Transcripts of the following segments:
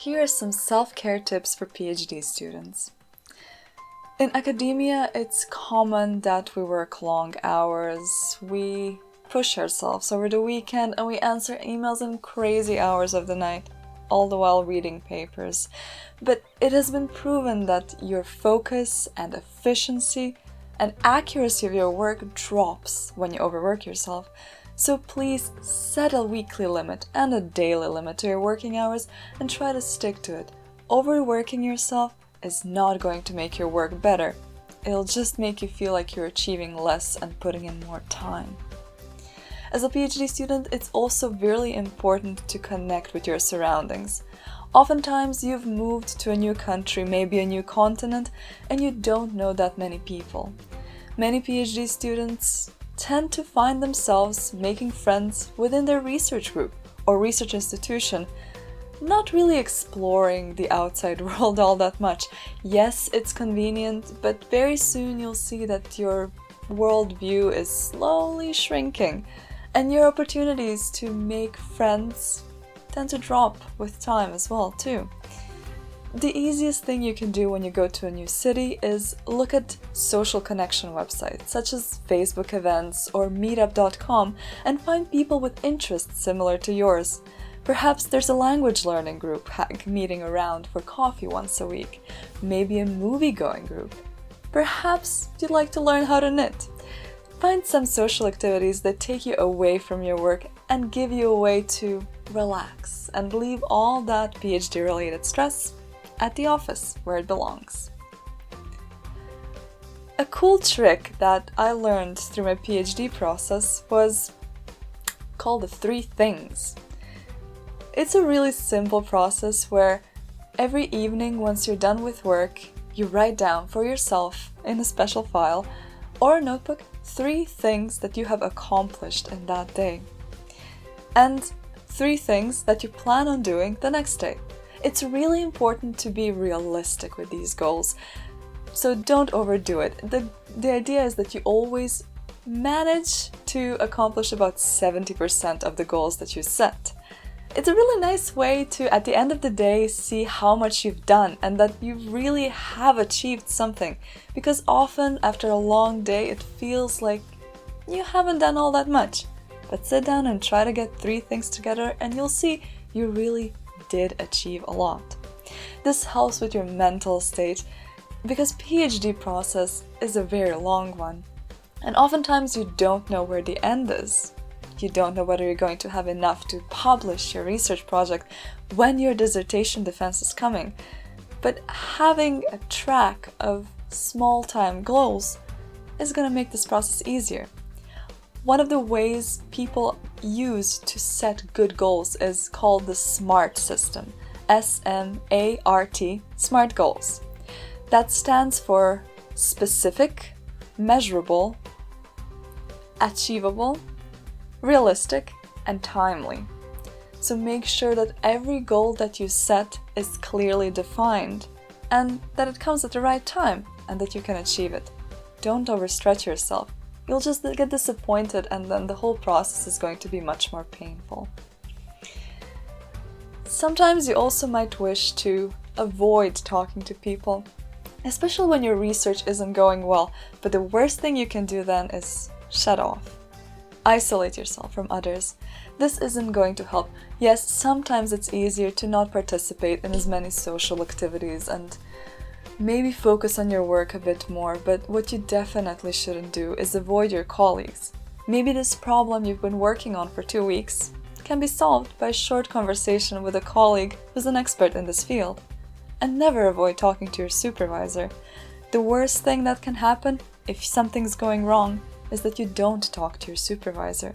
Here are some self-care tips for PhD students. In academia, it's common that we work long hours, we push ourselves over the weekend, and we answer emails in crazy hours of the night, all the while reading papers. But it has been proven that your focus and efficiency and accuracy of your work drops when you overwork yourself. So please set a weekly limit and a daily limit to your working hours and try to stick to it. Overworking yourself is not going to make your work better. It'll just make you feel like you're achieving less and putting in more time. As a PhD student, it's also really important to connect with your surroundings. Oftentimes, you've moved to a new country, maybe a new continent, and you don't know that many people. Many PhD students tend to find themselves making friends within their research group or research institution, not really exploring the outside world all that much. Yes, it's convenient, but very soon you'll see that your worldview is slowly shrinking, and your opportunities to make friends tend to drop with time as well, too. The easiest thing you can do when you go to a new city is look at social connection websites such as Facebook events or meetup.com and find people with interests similar to yours. Perhaps there's a language learning group meeting around for coffee once a week, maybe a movie-going group. Perhaps you'd like to learn how to knit. Find some social activities that take you away from your work and give you a way to relax and leave all that PhD-related stress at the office where it belongs. A cool trick that I learned through my PhD process was called the 3 things. It's a really simple process where every evening once you're done with work, you write down for yourself in a special file or a notebook 3 things that you have accomplished in that day. And 3 things that you plan on doing the next day. It's really important to be realistic with these goals, so don't overdo it. The idea is that you always manage to accomplish about 70% of the goals that you set. It's a really nice way to, at the end of the day, see how much you've done and that you really have achieved something. Because often, after a long day, it feels like you haven't done all that much. But sit down and try to get 3 things together and you'll see you really did achieve a lot. This helps with your mental state because PhD process is a very long one. And oftentimes you don't know where the end is. You don't know whether you're going to have enough to publish your research project when your dissertation defense is coming. But having a track of small time goals is going to make this process easier. One of the ways people use to set good goals is called the SMART system. S-M-A-R-T, SMART goals. That stands for specific, measurable, achievable, realistic, and timely. So make sure that every goal that you set is clearly defined and that it comes at the right time and that you can achieve it. Don't overstretch yourself. You'll just get disappointed and then the whole process is going to be much more painful. Sometimes you also might wish to avoid talking to people, especially when your research isn't going well, but the worst thing you can do then is shut off. Isolate yourself from others. This isn't going to help. Yes, sometimes it's easier to not participate in as many social activities and maybe focus on your work a bit more, but what you definitely shouldn't do is avoid your colleagues. Maybe this problem you've been working on for 2 weeks can be solved by a short conversation with a colleague who's an expert in this field. And never avoid talking to your supervisor. The worst thing that can happen if something's going wrong is that you don't talk to your supervisor.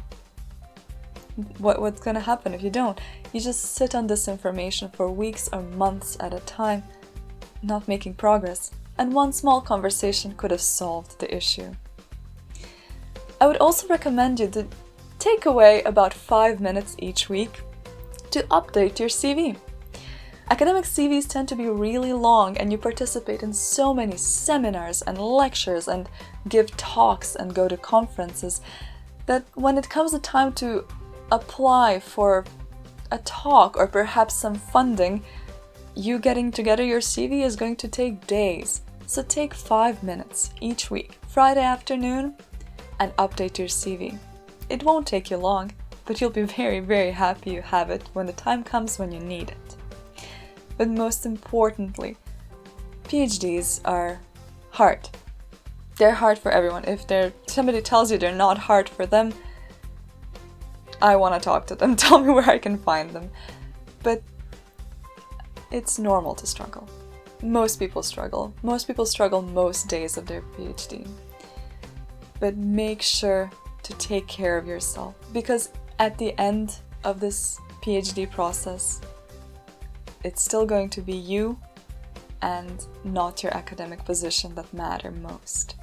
What's going to happen if you don't? You just sit on this information for weeks or months at a time, not making progress, and one small conversation could have solved the issue. I would also recommend you to take away about 5 minutes each week to update your CV. Academic CVs tend to be really long and you participate in so many seminars and lectures and give talks and go to conferences that when it comes to time to apply for a talk or perhaps some funding, you getting together your CV is going to take days. So take 5 minutes each week, Friday afternoon, and update your CV. It won't take you long, but you'll be very, very happy you have it when the time comes when you need it. But most importantly, PhDs are hard. They're hard for everyone. If somebody tells you they're not hard for them, I want to talk to them. Tell me where I can find them. But it's normal to struggle. Most people struggle. Most people struggle most days of their PhD. But make sure to take care of yourself, because at the end of this PhD process, it's still going to be you and not your academic position that matter most.